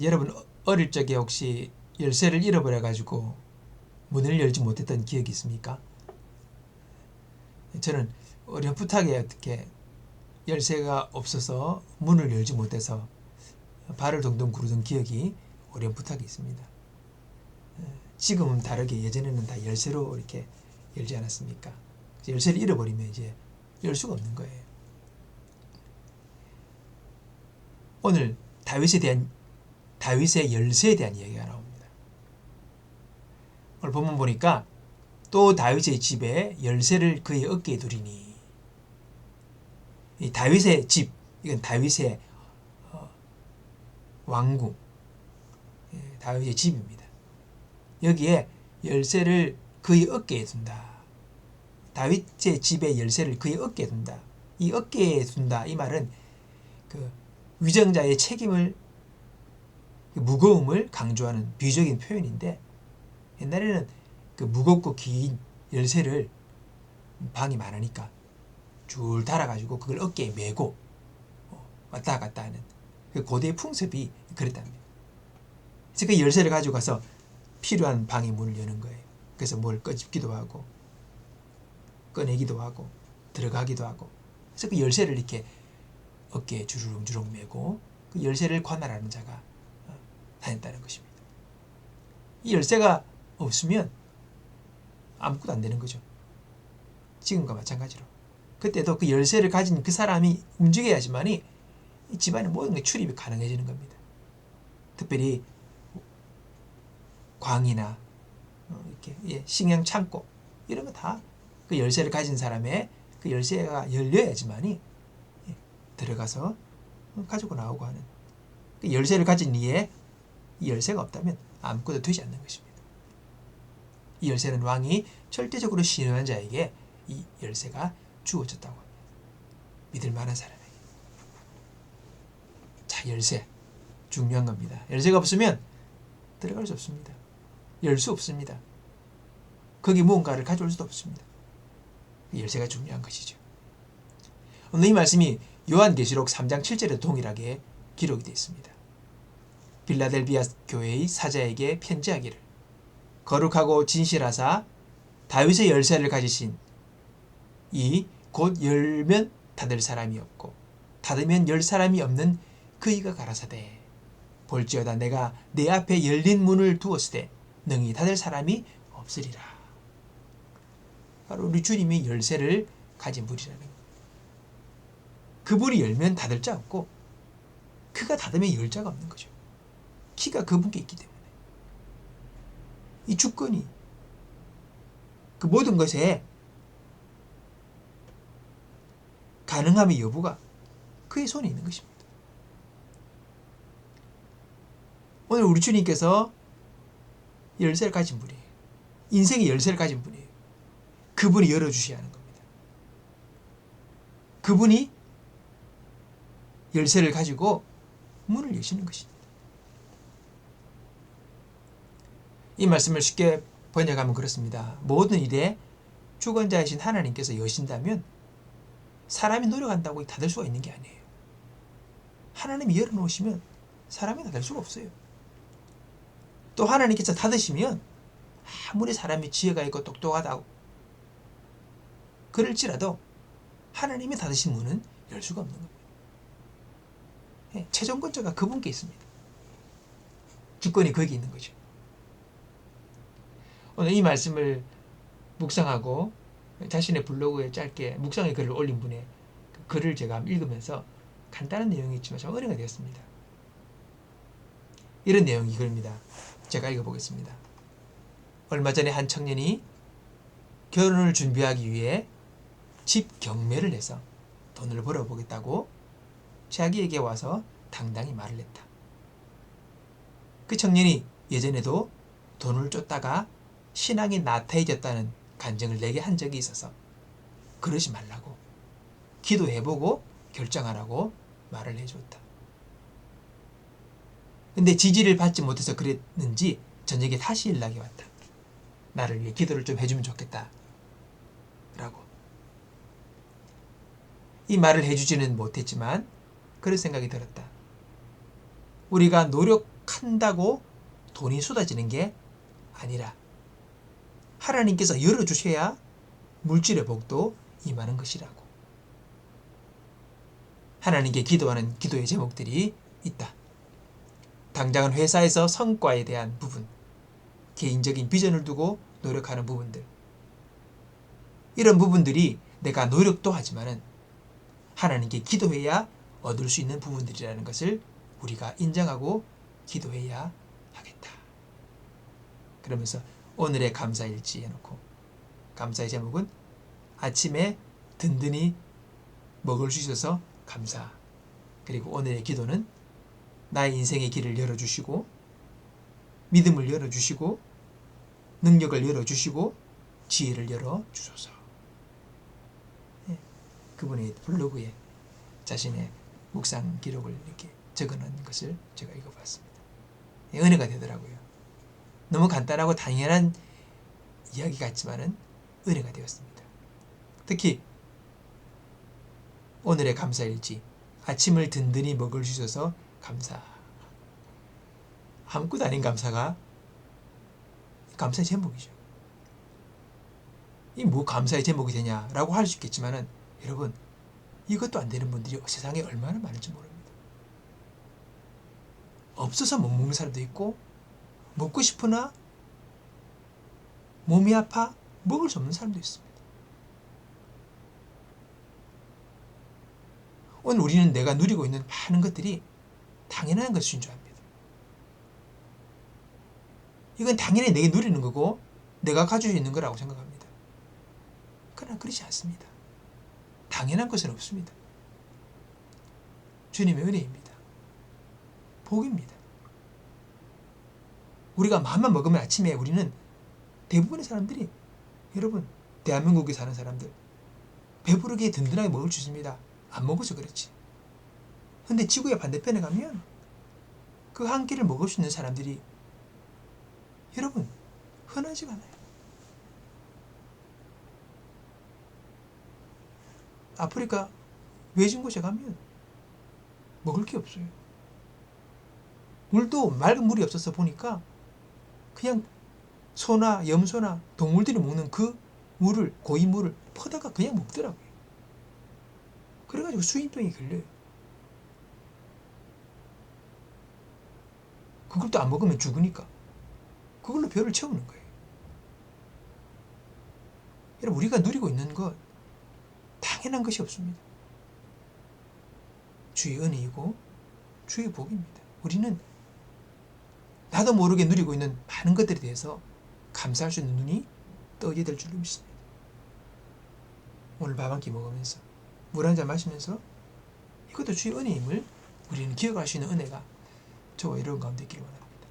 여러분 어릴 적에 혹시 열쇠를 잃어버려 가지고 문을 열지 못했던 기억이 있습니까? 저는 어렴풋하게 어떻게 열쇠가 없어서 문을 열지 못해서 발을 동동 구르던 기억이 어렴풋하게 있습니다. 지금은 다르게 예전에는 다 열쇠로 이렇게 열지 않았습니까? 열쇠를 잃어버리면 이제 열 수가 없는 거예요. 오늘 다윗의 열쇠에 대한 이야기가 나옵니다. 오늘 본문 보니까 또 다윗의 집에 열쇠를 그의 어깨에 두리니, 이 다윗의 집, 이건 다윗의 왕궁, 다윗의 집입니다. 여기에 열쇠를 그의 어깨에 둔다. 다윗의 집에 열쇠를 그의 어깨에 둔다. 이 어깨에 둔다, 이 말은 그 위정자의 책임을, 무거움을 강조하는 비유적인 표현인데, 옛날에는 그 무겁고 긴 열쇠를 방이 많으니까 줄 달아가지고 그걸 어깨에 메고 왔다 갔다 하는 그 고대의 풍습이 그랬답니다. 그래서 그 열쇠를 가지고 가서 필요한 방의 문을 여는 거예요. 그래서 뭘 꺼집기도 하고 꺼내기도 하고 들어가기도 하고, 그래서 그 열쇠를 이렇게 어깨에 주르륵주르륵 메고 그 열쇠를 관할하는 자가 다녔다는 것입니다. 이 열쇠가 없으면 아무것도 안 되는 거죠. 지금과 마찬가지로 그때도 그 열쇠를 가진 그 사람이 움직여야지만이 이 집안의 모든 게 출입이 가능해지는 겁니다. 특별히 광이나 이렇게 식량 창고 이런 거 다 그 열쇠를 가진 사람의 그 열쇠가 열려야지만이 들어가서 가지고 나오고 하는, 그 열쇠를 가진 이에 이 열쇠가 없다면 아무것도 되지 않는 것입니다. 이 열쇠는 왕이 절대적으로 신뢰한 자에게 이 열쇠가 주어졌다고 합니다. 믿을 만한 사람에게. 자, 열쇠 중요한 겁니다. 열쇠가 없으면 들어갈 수 없습니다. 열 수 없습니다. 거기 무언가를 가져올 수도 없습니다. 열쇠가 중요한 것이죠. 오늘 이 말씀이 요한계시록 3장 7절에 동일하게 기록이 되어 있습니다. 빌라델비아 교회의 사자에게 편지하기를, 거룩하고 진실하사 다윗의 열쇠를 가지신 이 곧 열면 닫을 사람이 없고 닫으면 열 사람이 없는 그이가 가라사대, 볼지어다 내가 내 앞에 열린 문을 두었으되 능히 닫을 사람이 없으리라. 바로 우리 주님이 열쇠를 가진 분이라는 겁니다. 그분이 열면 닫을 자 없고 그가 닫으면 열 자가 없는 거죠. 키가 그분께 있기 때문에 이 주권이, 그 모든 것에 가능함의 여부가 그의 손에 있는 것입니다. 오늘 우리 주님께서 열쇠를 가진 분이에요. 인생의 열쇠를 가진 분이에요. 그분이 열어주셔야 하는 겁니다. 그분이 열쇠를 가지고 문을 여시는 것입니다. 이 말씀을 쉽게 번역하면 그렇습니다. 모든 일에 주권자이신 하나님께서 여신다면 사람이 노력한다고 닫을 수가 있는 게 아니에요. 하나님이 열어놓으시면 사람이 닫을 수가 없어요. 또 하나님께서 닫으시면 아무리 사람이 지혜가 있고 똑똑하다고 그럴지라도 하나님이 닫으신 문은 열 수가 없는 겁니다. 최종 권자가 그분께 있습니다. 주권이 거기 있는 거죠. 오늘 이 말씀을 묵상하고 자신의 블로그에 짧게 묵상의 글을 올린 분의 그 글을 제가 읽으면서 간단한 내용이 있지만 좀 은혜가 되었습니다. 이런 내용이 이겁니다. 제가 읽어보겠습니다. 얼마 전에 한 청년이 결혼을 준비하기 위해 집 경매를 해서 돈을 벌어보겠다고 자기에게 와서 당당히 말을 했다. 그 청년이 예전에도 돈을 쫓다가 신앙이 나태해졌다는 간증을 내게 한 적이 있어서 그러지 말라고, 기도해보고 결정하라고 말을 해줬다. 근데 지지를 받지 못해서 그랬는지 저녁에 다시 연락이 왔다. 나를 위해 기도를 좀 해주면 좋겠다 라고. 이 말을 해주지는 못했지만 그런 생각이 들었다. 우리가 노력한다고 돈이 쏟아지는 게 아니라 하나님께서 열어주셔야 물질의 복도 임하는 것이라고. 하나님께 기도하는 기도의 제목들이 있다. 당장은 회사에서 성과에 대한 부분, 개인적인 비전을 두고 노력하는 부분들. 이런 부분들이 내가 노력도 하지만은 하나님께 기도해야 얻을 수 있는 부분들이라는 것을 우리가 인정하고 기도해야 하겠다. 그러면서 오늘의 감사일지 해놓고, 감사의 제목은 아침에 든든히 먹을 수 있어서 감사. 그리고 오늘의 기도는 나의 인생의 길을 열어주시고 믿음을 열어주시고 능력을 열어주시고 지혜를 열어주소서. 그분의 블로그에 자신의 묵상 기록을 이렇게 적어놓은 것을 제가 읽어봤습니다. 은혜가 되더라고요. 너무 간단하고 당연한 이야기 같지만은 은혜가 되었습니다. 특히 오늘의 감사일지, 아침을 든든히 먹을 수 있어서 감사. 아무것도 아닌 감사가 감사의 제목이죠. 이 뭐 감사의 제목이 되냐라고 할 수 있겠지만은 여러분, 이것도 안 되는 분들이 세상에 얼마나 많은지 모릅니다. 없어서 못 먹는 사람도 있고, 먹고 싶으나 몸이 아파 먹을 수 없는 사람도 있습니다. 오늘 우리는 내가 누리고 있는 많은 것들이 당연한 것인 줄 압니다. 이건 당연히 내게 누리는 거고 내가 가지고 있는 거라고 생각합니다. 그러나 그렇지 않습니다. 당연한 것은 없습니다. 주님의 은혜입니다. 복입니다. 우리가 마음만 먹으면 아침에 우리는 대부분의 사람들이, 여러분, 대한민국에 사는 사람들 배부르게 든든하게 먹을 수 있습니다. 안 먹어서 그렇지. 근데 지구의 반대편에 가면 그 한 끼를 먹을 수 있는 사람들이 여러분 흔하지가 않아요. 아프리카 외진 곳에 가면 먹을 게 없어요. 물도 맑은 물이 없어서 보니까 그냥 소나 염소나 동물들이 먹는 그 물을, 고인물을 퍼다가 그냥 먹더라고요. 그래가지고 수인병이 걸려요. 그걸 또 안 먹으면 죽으니까 그걸로 배를 채우는 거예요. 여러분, 우리가 누리고 있는 것 당연한 것이 없습니다. 주의 은혜이고 주의 복입니다. 우리는 나도 모르게 누리고 있는 많은 것들에 대해서 감사할 수 있는 눈이 떠야 될 줄 믿습니다. 오늘 밥 한 끼 먹으면서 물 한 잔 마시면서 이것도 주의 은혜임을 우리는 기억할 수 있는 은혜가 저와 여러분 가운데 있기를 원합니다.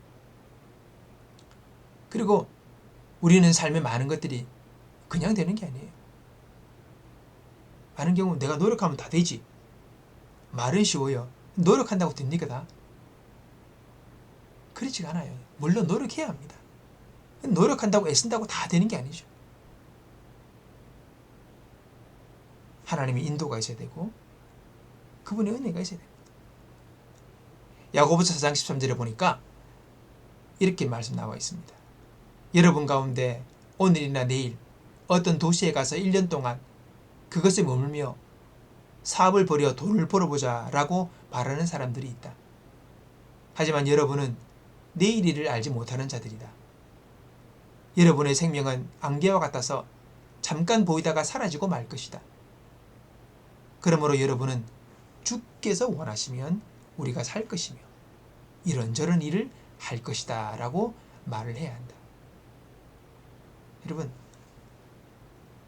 그리고 우리는 삶의 많은 것들이 그냥 되는 게 아니에요. 많은 경우 내가 노력하면 다 되지. 말은 쉬워요. 노력한다고 됩니까 다? 그렇지가 않아요. 물론 노력해야 합니다. 노력한다고 애쓴다고 다 되는 게 아니죠. 하나님의 인도가 있어야 되고 그분의 은혜가 있어야 됩니다. 야고보서 4장 13절에 보니까 이렇게 말씀 나와 있습니다. 여러분 가운데 오늘이나 내일 어떤 도시에 가서 1년 동안 그것에 머물며 사업을 벌여 돈을 벌어보자 라고 말하는 사람들이 있다. 하지만 여러분은 내일 일을 알지 못하는 자들이다. 여러분의 생명은 안개와 같아서 잠깐 보이다가 사라지고 말 것이다. 그러므로 여러분은 주께서 원하시면 우리가 살 것이며 이런저런 일을 할 것이다 라고 말을 해야 한다. 여러분,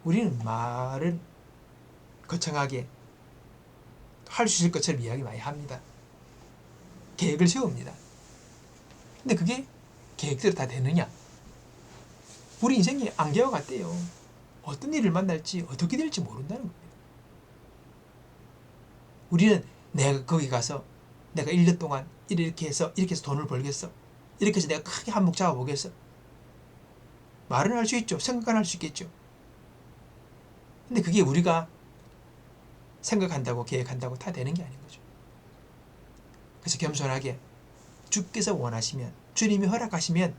우리는 말을 거창하게 할 수 있을 것처럼 이야기 많이 합니다. 계획을 세웁니다. 근데 그게 계획대로 다 되느냐? 우리 인생이 안개와 같대요. 어떤 일을 만날지 어떻게 될지 모른다는 겁니다. 우리는 내가 거기 가서 내가 1년 동안 이렇게 해서 돈을 벌겠어. 이렇게 해서 내가 크게 한몫 잡아보겠어. 말은 할 수 있죠. 생각은 할 수 있겠죠. 근데 그게 우리가 생각한다고 계획한다고 다 되는 게 아닌 거죠. 그래서 겸손하게 주께서 원하시면, 주님이 허락하시면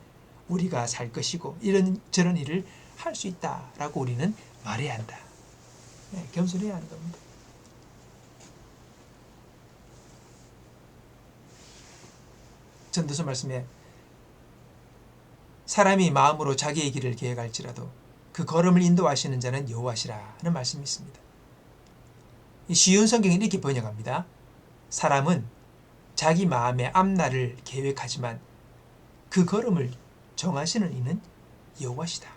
우리가 살 것이고 이런 저런 일을 할 수 있다라고 우리는 말해야 한다. 네, 겸손해야 하는 겁니다. 전도서 말씀에 사람이 마음으로 자기의 길을 계획할지라도 그 걸음을 인도하시는 자는 여호와시라는 말씀이 있습니다. 이 쉬운 성경은 이렇게 번역합니다. 사람은 자기 마음의 앞날을 계획하지만 그 걸음을 정하시는 이는 여호와시다.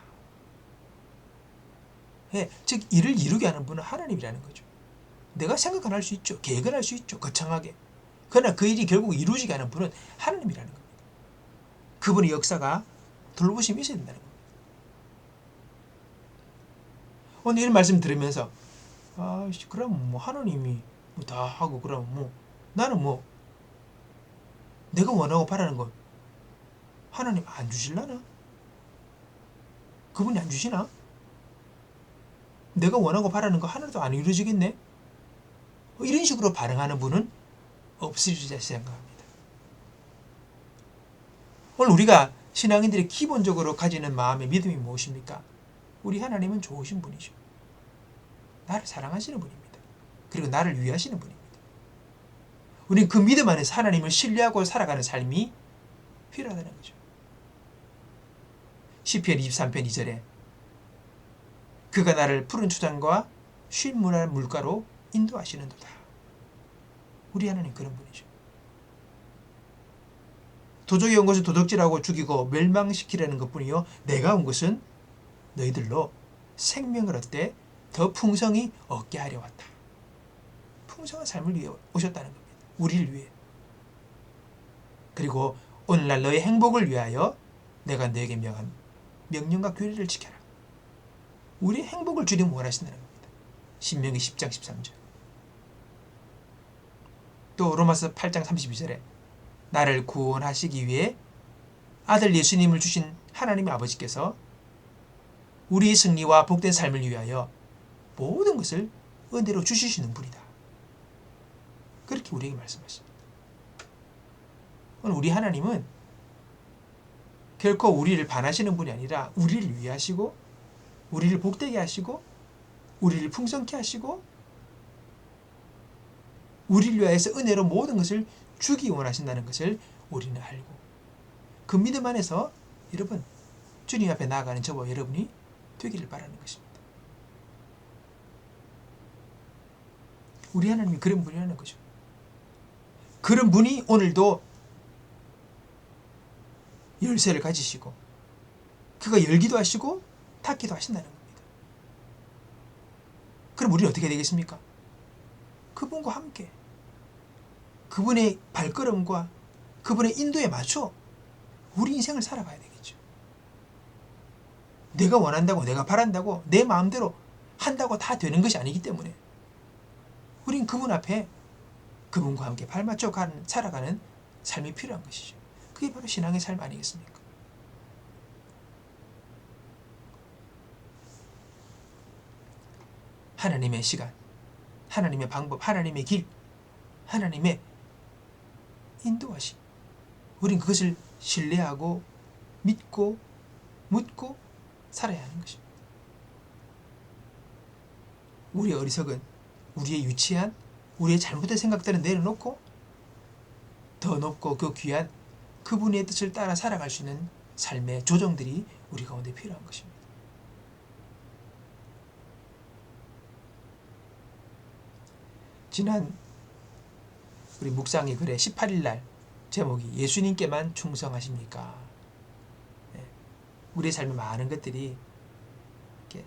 예, 즉 일을 이루게 하는 분은 하나님이라는 거죠. 내가 생각은 할 수 있죠. 계획은 할 수 있죠. 거창하게. 그러나 그 일이 결국 이루어지게 하는 분은 하나님이라는 겁니다. 그분의 역사가 돌보심이 있어야 된다는 겁니다. 오늘 이런 말씀 들으면서 그럼 뭐 하나님이 뭐 다 하고 그럼 뭐 나는 뭐 내가 원하고 바라는 거 하나님 안 주실라나? 그분이 안 주시나? 내가 원하고 바라는 거 하나도 안 이루어지겠네? 이런 식으로 반응하는 분은 없으리라 생각합니다. 오늘 우리가 신앙인들이 기본적으로 가지는 마음의 믿음이 무엇입니까? 우리 하나님은 좋으신 분이죠. 나를 사랑하시는 분입니다. 그리고 나를 위하시는 분입니다. 우리는 그 믿음 안에서 하나님을 신뢰하고 살아가는 삶이 필요하다는 거죠. 시편 23편 2절에 그가 나를 푸른 초장과 쉴만한 물가로 인도하시는도다. 우리 하나님 그런 분이죠. 도적이 온 것은 도둑질하고 죽이고 멸망시키려는 것뿐이요 내가 온 것은 너희들로 생명을 얻되 더 풍성히 얻게 하려 왔다. 풍성한 삶을 위해 오셨다는 겁니다. 우리를 위해. 그리고 오늘날 너의 행복을 위하여 내가 너에게 명한 명령과 규례를 지켜라. 우리의 행복을 주님 원하신다는 겁니다. 신명기 10장 13절. 또 로마서 8장 32절에 나를 구원하시기 위해 아들 예수님을 주신 하나님의 아버지께서 우리의 승리와 복된 삶을 위하여 모든 것을 은혜로 주시는 분이다. 그렇게 우리에게 말씀하십니다. 오늘 우리 하나님은 결코 우리를 반하시는 분이 아니라 우리를 위하시고 우리를 복되게 하시고 우리를 풍성케 하시고 우리를 위하여서 은혜로 모든 것을 주기 원하신다는 것을 우리는 알고 그 믿음 안에서 여러분 주님 앞에 나아가는 저와 여러분이 되기를 바라는 것입니다. 우리 하나님이 그런 분이라는 거죠. 그런 분이 오늘도 열쇠를 가지시고 그가 열기도 하시고 닫기도 하신다는 겁니다. 그럼 우리는 어떻게 되겠습니까? 그분과 함께 그분의 발걸음과 그분의 인도에 맞춰 우리 인생을 살아가야 되겠죠. 내가 원한다고 내가 바란다고 내 마음대로 한다고 다 되는 것이 아니기 때문에 우린 그분 앞에 그분과 함께 발맞춰 살아가는 삶이 필요한 것이죠. 그게 바로 신앙의 삶 아니겠습니까? 하나님의 시간, 하나님의 방법, 하나님의 길, 하나님의 인도하심. 우린 그것을 신뢰하고 믿고 묻고 살아야 하는 것입니다. 우리의 어리석은 우리의 유치한 우리의 잘못된 생각들은 내려놓고 더 높고 그 귀한 그분의 뜻을 따라 살아갈 수 있는 삶의 조정들이 우리 가운데 필요한 것입니다. 지난 우리 묵상의 글의 18일 날 제목이 예수님께만 충성하십니까? 네. 우리의 삶에 많은 것들이 이렇게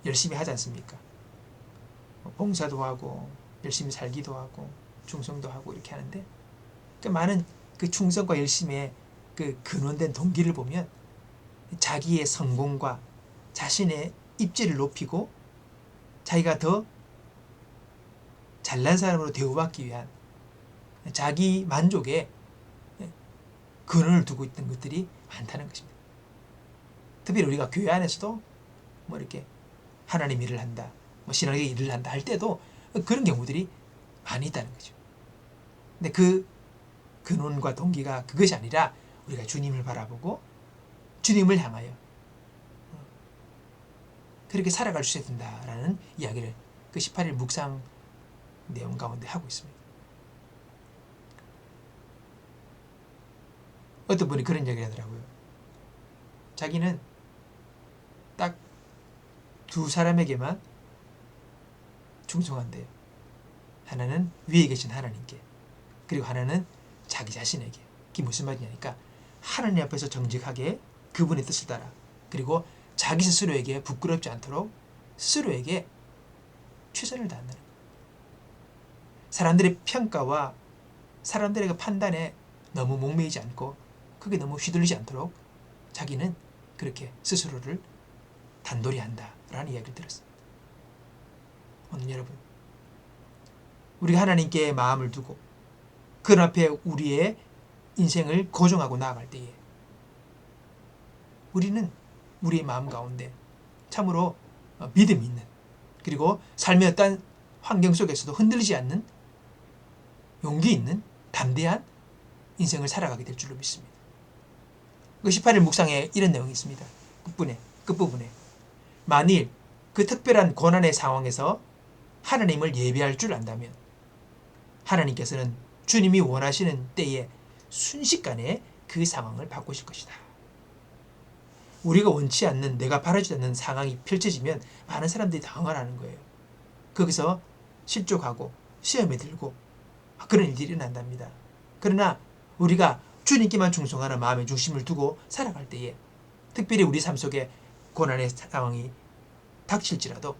열심히 하지 않습니까? 봉사도 하고 열심히 살기도 하고 충성도 하고 이렇게 하는데 그 많은 그 충성과 열심의 그 근원된 동기를 보면 자기의 성공과 자신의 입지를 높이고 자기가 더 잘난 사람으로 대우받기 위한 자기 만족에 근원을 두고 있던 것들이 많다는 것입니다. 특별히 우리가 교회 안에서도 뭐 이렇게 하나님 일을 한다, 뭐 신앙의 일을 한다 할 때도 그런 경우들이 많이 있다는 거죠. 근데 그 근원과 동기가 그것이 아니라 우리가 주님을 바라보고 주님을 향하여 그렇게 살아갈 수 있어야 된다라는 이야기를 그 18일 묵상 내용 가운데 하고 있습니다. 어떤 분이 그런 얘기를 하더라고요. 자기는 딱 두 사람에게만 충성한대요. 하나는 위에 계신 하나님께, 그리고 하나는 자기 자신에게. 그게 무슨 말이냐니까 하나님 앞에서 정직하게 그분의 뜻을 따라, 그리고 자기 스스로에게 부끄럽지 않도록 스스로에게 최선을 다한다는 거예요. 사람들의 평가와 사람들의 판단에 너무 목매이지 않고 그게 너무 휘둘리지 않도록 자기는 그렇게 스스로를 단돌이 한다라는 이야기를 들었습니다. 오늘 여러분, 우리가 하나님께 마음을 두고 그 앞에 우리의 인생을 고정하고 나아갈 때에 우리는 우리의 마음 가운데 참으로 믿음이 있는, 그리고 삶의 어떤 환경 속에서도 흔들리지 않는 용기 있는 담대한 인생을 살아가게 될 줄로 믿습니다. 그 18일 묵상에 이런 내용이 있습니다. 끝부분에 만일 그 특별한 고난의 상황에서 하나님을 예배할 줄 안다면 하나님께서는 주님이 원하시는 때에 순식간에 그 상황을 바꾸실 것이다. 우리가 원치 않는, 내가 바라지 않는 상황이 펼쳐지면 많은 사람들이 당황하는 거예요. 거기서 실족하고 시험에 들고 그런 일들이 일어난답니다. 그러나 우리가 주님께만 충성하는 마음의 중심을 두고 살아갈 때에 특별히 우리 삶 속에 고난의 상황이 닥칠지라도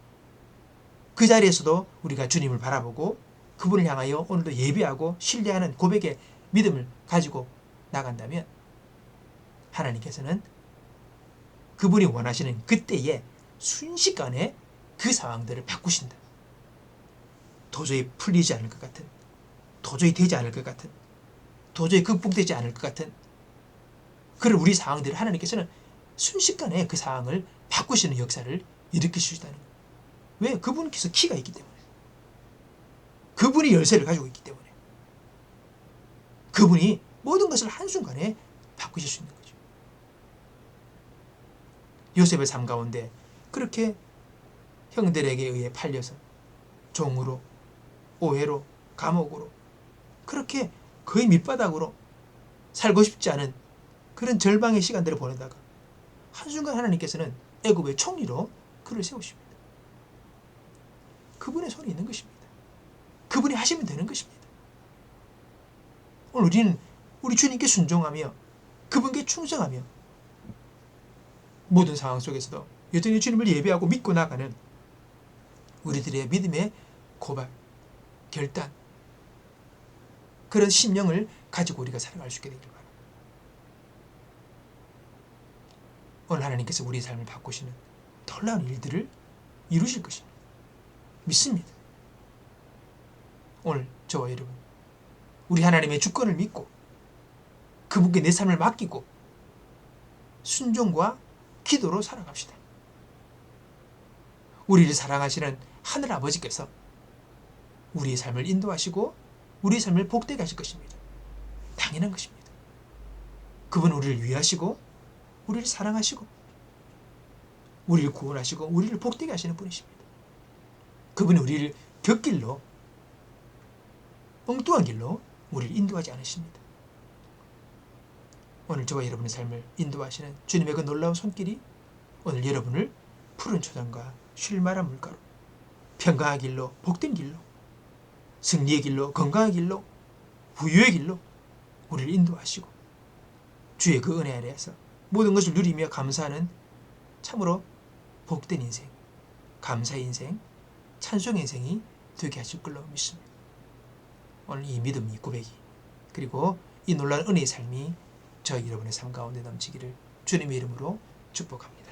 그 자리에서도 우리가 주님을 바라보고 그분을 향하여 오늘도 예배하고 신뢰하는 고백의 믿음을 가지고 나간다면 하나님께서는 그분이 원하시는 그때에 순식간에 그 상황들을 바꾸신다. 도저히 풀리지 않을 것 같은, 도저히 되지 않을 것 같은, 도저히 극복되지 않을 것 같은 그런 우리 상황들을 하나님께서는 순식간에 그 상황을 바꾸시는 역사를 일으키시다는 거예요. 왜? 그분께서 키가 있기 때문에, 그분이 열쇠를 가지고 있기 때문에, 그분이 모든 것을 한순간에 바꾸실 수 있는 거죠. 요셉의 삶 가운데 그렇게 형들에게 의해 팔려서 종으로, 오해로, 감옥으로 그렇게 거의 밑바닥으로 살고 싶지 않은 그런 절망의 시간들을 보내다가 한순간 하나님께서는 애굽의 총리로 그를 세우십니다. 그분의 손이 있는 것입니다. 그분이 하시면 되는 것입니다. 오늘 우리는 우리 주님께 순종하며 그분께 충성하며 모든 상황 속에서도 여전히 주님을 예배하고 믿고 나가는 우리들의 믿음의 고발, 결단, 그런 심령을 가지고 우리가 살아갈 수 있게 되길 바랍니다. 오늘 하나님께서 우리의 삶을 바꾸시는 놀라운 일들을 이루실 것입니다. 믿습니다. 오늘 저와 여러분, 우리 하나님의 주권을 믿고 그분께 내 삶을 맡기고 순종과 기도로 살아갑시다. 우리를 사랑하시는 하늘 아버지께서 우리의 삶을 인도하시고 우리의 삶을 복되게 하실 것입니다. 당연한 것입니다. 그분은 우리를 위하시고 우리를 사랑하시고 우리를 구원하시고 우리를 복되게 하시는 분이십니다. 그분이 우리를 곁길로, 엉뚱한 길로 우리를 인도하지 않으십니다. 오늘 저와 여러분의 삶을 인도하시는 주님의 그 놀라운 손길이 오늘 여러분을 푸른 초장과 쉴만한 물가로, 평강의 길로, 복된 길로, 승리의 길로, 건강의 길로, 부유의 길로 우리를 인도하시고 주의 그 은혜 아래에서 모든 것을 누리며 감사하는 참으로 복된 인생, 감사의 인생, 찬송의 인생이 되게 하실 걸로 믿습니다. 오늘 이 믿음, 이 고백이, 그리고 이 놀라운 은혜의 삶이 저희 여러분의 삶 가운데 넘치기를 주님의 이름으로 축복합니다.